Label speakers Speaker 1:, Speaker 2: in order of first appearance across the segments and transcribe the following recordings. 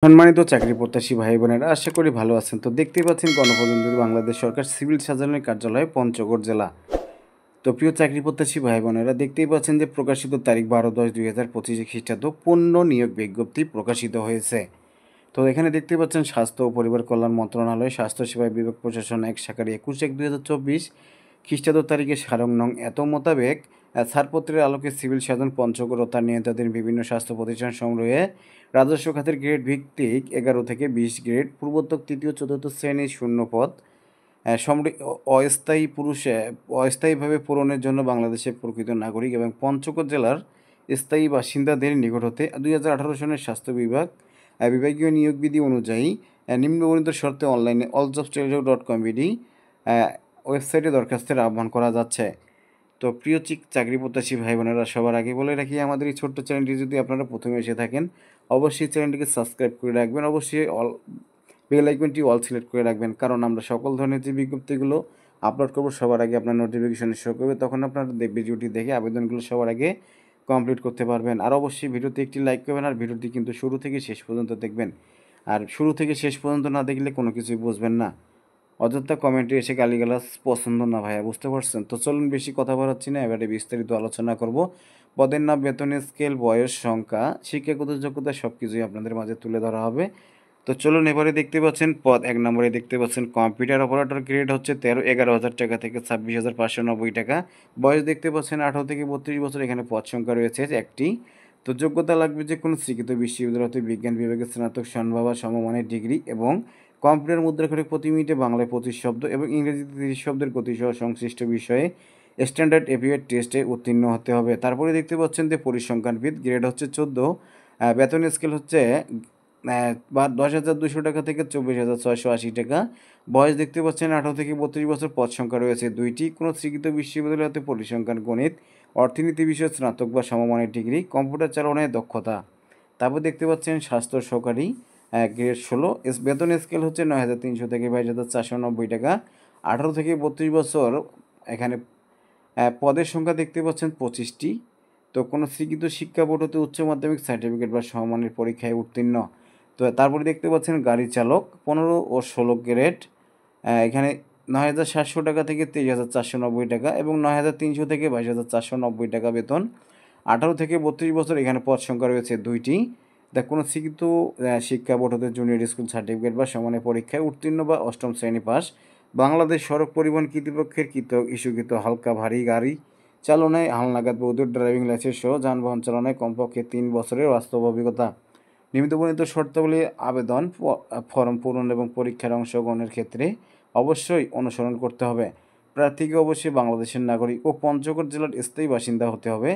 Speaker 1: সম্মানিত চাকরি প্রত্যাশী ভাই বোনেরা, আশা করি ভালো আছেন। তো দেখতেই পাচ্ছেন গণপ্রজাতন্ত্রী বাংলাদেশ সরকার সিভিল সার্জনের কার্যালয় পঞ্চগড় জেলা। তো প্রিয় চাকরি প্রত্যাশী ভাই বোনেরা, দেখতেই পাচ্ছেন যে প্রকাশিত তারিখ 12/10/2025 খ্রিস্টাব্দ পূর্ণ নিয়োগ বিজ্ঞপ্তি প্রকাশিত হয়েছে। তো এখানে দেখতে পাচ্ছেন স্বাস্থ্য ও পরিবার কল্যাণ মন্ত্রণালয় স্বাস্থ্যসেবা বিভাগ প্রশাসন ১ শাখার ২১/১/২০২৪ খ্রিস্টাব্দ তারিখে সারং নং এত মোতাবেক ছাড়পত্রের আলোকে সিভিল সার্জন পঞ্চগড় ও তার নিয়ন্ত্রণাধীন বিভিন্ন স্বাস্থ্য প্রতিষ্ঠান সমূহে রাজস্ব খাতের গ্রেড ভিত্তিক 11 থেকে 20 গ্রেড পূর্বোক্ত তৃতীয় চতুর্থ শ্রেণীর শূন্য পদ অস্থায়ীভাবে পূরণের জন্য বাংলাদেশের প্রকৃত নাগরিক এবং পঞ্চগড় জেলার স্থায়ী বাসিন্দাদের নিকট হতে 2018 সনের স্বাস্থ্য বিভাগীয় নিয়োগ বিধি অনুযায়ী নিম্নবর্ণিত শর্তে অনলাইনে alljobs.com.bd ওয়েবসাইটে দরখাস্তের আহ্বান করা যাচ্ছে। তো প্রিয় চাকরি প্রত্যাশী ভাই বোনেরা, সবার আগে বলে রাখি, আমাদের এই ছোট্ট চ্যানেলটি যদি আপনারা প্রথমে এসে থাকেন, অবশ্যই চ্যানেলটিকে সাবস্ক্রাইব করে রাখবেন, অবশ্যই বেল আইকনটি অল সিলেক্ট করে রাখবেন, কারণ আমরা সকল ধরনের যে বিজ্ঞপ্তিগুলো আপলোড করবো সবার আগে আপনার নোটিফিকেশনে শো করবে, তখন আপনার ভিডিওটি দেখে আবেদনগুলো সবার আগে কমপ্লিট করতে পারবেন। আর অবশ্যই ভিডিওতে একটি লাইক করবেন, আর ভিডিওটি কিন্তু শুরু থেকে শেষ পর্যন্ত দেখবেন। আর শুরু থেকে শেষ পর্যন্ত না দেখলে কোনো কিছুই বুঝবেন না। অযথা কমেন্টে এসে গালিগালাজ পছন্দ না ভাইয়া, বুঝতে পারছেন? তো চলুন বেশি কথা বাড়াচ্ছি না, এবারে বিস্তারিত আলোচনা করব। পদের নাম, বেতনের স্কেল, বয়স, সংখ্যা, শিক্ষাগত যোগ্যতা সব কিছুই আপনাদের মাঝে তুলে ধরা হবে। তো চলুন এবারে দেখতে পাচ্ছেন পদ 1 নম্বরে দেখতে পাচ্ছেন কম্পিউটার অপারেটর, গ্রেড হচ্ছে 11,000 টাকা থেকে 26,590 টাকা। বয়স দেখতে পাচ্ছেন 18 থেকে 32 বছর। এখানে পদ সংখ্যা রয়েছে একটি। তো যোগ্যতা লাগবে যে কোনো স্বীকৃত বিশ্ববিদ্যালয় হতে বিজ্ঞান বিভাগে স্নাতক সম্মান বা সমমানের ডিগ্রি এবং কম্পিউটার মুদ্রাক্ষরে প্রতি মিনিটে বাংলায় 25 শব্দ এবং ইংরেজিতে 30 শব্দের গতিসহ সংশ্লিষ্ট বিষয়ে স্ট্যান্ডার্ড এপিএড টেস্টে উত্তীর্ণ হতে হবে। তারপরে দেখতে পাচ্ছেন যে পরিসংখ্যানবিদ, গ্রেড হচ্ছে 14, বেতন স্কেল হচ্ছে বা 10,200 টাকা থেকে 24,680 টাকা। বয়স দেখতে পাচ্ছেন 18 থেকে 32 বছর। পদ সংখ্যা রয়েছে 2টি। কোনো স্বীকৃত বিশ্ববিদ্যালয় হতে পরিসংখ্যান, গণিত, অর্থনীতি বিষয়ে স্নাতক বা সমমানের ডিগ্রি, কম্পিউটার চালনায় দক্ষতা। তারপর দেখতে পাচ্ছেন স্বাস্থ্য সহকারী, গ্রেড 16, বেতন স্কেল হচ্ছে 9,300 থেকে 22,490 টাকা। 18 থেকে 32 বছর। এখানে পদের সংখ্যা দেখতে পাচ্ছেন 25টি। তো কোনো স্বীকৃত শিক্ষা বোর্ড হতে উচ্চ মাধ্যমিক সার্টিফিকেট বা সমমানের পরীক্ষায় উত্তীর্ণ। তো তারপরে দেখতে পাচ্ছেন গাড়ি চালক, 15 ও 16 গ্রেড। এখানে 9,700 টাকা থেকে 23,490 টাকা এবং 9,300 থেকে 22,490 টাকা বেতন। 18 থেকে 32 বছর। এখানে পদ সংখ্যা রয়েছে 2টি। কোনো স্বীকৃত শিক্ষা বোর্ড হতে জুনিয়র স্কুল সার্টিফিকেট বা সমানের পরীক্ষায় উত্তীর্ণ বা 8ম শ্রেণী পাস। বাংলাদেশ সড়ক পরিবহন কর্তৃপক্ষের ইস্যুকৃত হালকা ভারী গাড়ি চালনায় হালনাগাদ বৈধ ড্রাইভিং লাইসেন্স সহ যানবাহন চালনায় কমপক্ষে 3 বছরের বাস্তব অভিজ্ঞতা। নিম্নবর্ণিত শর্তাবলী আবেদন ফর্ম পূরণ এবং পরীক্ষার অংশগ্রহণের ক্ষেত্রে অবশ্যই অনুসরণ করতে হবে। প্রার্থীকে অবশ্যই বাংলাদেশের নাগরিক ও পঞ্চগড় জেলার স্থায়ী বাসিন্দা হতে হবে।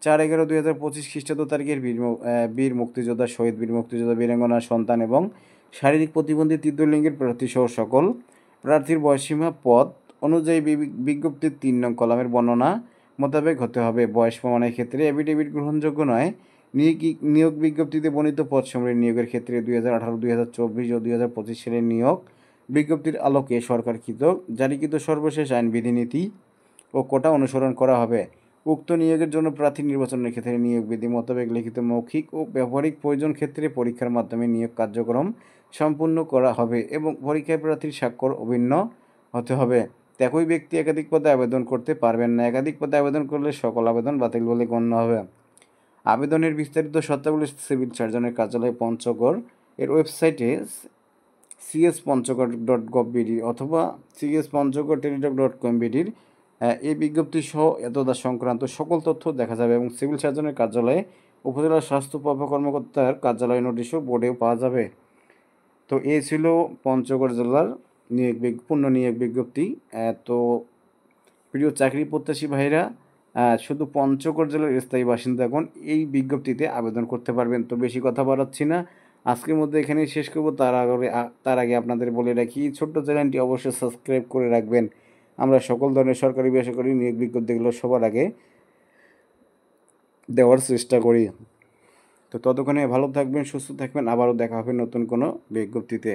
Speaker 1: 4/11/2025 খ্রিস্টাব্দ তারিখের বীর মুক্তিযোদ্ধা, শহীদ বীর মুক্তিযোদ্ধা, বীরাঙ্গনার সন্তান এবং শারীরিক প্রতিবন্ধী তৃতীয় লিঙ্গের প্রার্থীসহ সকল প্রার্থীর বয়সসীমা পদ অনুযায়ী বিজ্ঞপ্তির 3 নং কলামের বর্ণনা মোতাবেক হতে হবে। বয়স প্রমাণের ক্ষেত্রে এফিডেভিট গ্রহণযোগ্য নয়। নিয়োগ বিজ্ঞপ্তিতে বর্ণিত পদসমূহের নিয়োগের ক্ষেত্রে 2018, 2024 ও 2025 সালের নিয়োগ বিজ্ঞপ্তির আলোকে সরকারকৃত জারিকৃত সর্বশেষ আইন, বিধিনীতি ও কোটা অনুসরণ করা হবে। উক্ত নিয়োগের জন্য প্রার্থী নির্বাচনের ক্ষেত্রে নিয়োগ বিধি মোতাবেক লিখিত, মৌখিক ও ব্যবহারিক প্রয়োজন ক্ষেত্রে পরীক্ষার মাধ্যমে নিয়োগ কার্যক্রম সম্পূর্ণ করা হবে এবং পরীক্ষায় প্রার্থীর স্বাক্ষর অভিন্ন হতে হবে। একই ব্যক্তি একাধিক পদে আবেদন করতে পারবেন না। একাধিক পদে আবেদন করলে সকল আবেদন বাতিল বলে গণ্য হবে। আবেদনের বিস্তারিত শর্তাবলী সিভিল সার্জনের কার্যালয় পঞ্চগড় এর ওয়েবসাইটে cs.panchagor.gov.bd অথবা cs.panchagor.com.bd এই বিজ্ঞপ্তি সহ এতদা সংক্রান্ত সকল তথ্য দেখা যাবে এবং সিভিল সার্জনের কার্যালয়ে উপজেলা স্বাস্থ্য কর্মকর্তার কার্যালয় নোটিশও বোর্ডেও পাওয়া যাবে। তো এই ছিল পঞ্চগড় জেলার পূর্ণ নিয়োগ বিজ্ঞপ্তি। তো প্রিয় চাকরি প্রত্যাশী ভাইরা, শুধু পঞ্চগড় জেলার স্থায়ী বাসিন্দাগণ এই বিজ্ঞপ্তিতে আবেদন করতে পারবেন। তো বেশি কথা বাড়াচ্ছি না, আজকের মধ্যে এখানেই শেষ করব। তার আগে আপনাদের বলে রাখি, ছোট্ট চ্যানেলটি অবশ্যই সাবস্ক্রাইব করে রাখবেন। আমরা সকল ধরনের সরকারি বেসরকারি নিয়োগ বিজ্ঞপ্তিগুলো সবার আগে দেওয়ার চেষ্টা করি। তো ততক্ষণে ভালো থাকবেন, সুস্থ থাকবেন, আবারও দেখা হবে নতুন কোনো বিজ্ঞপ্তিতে।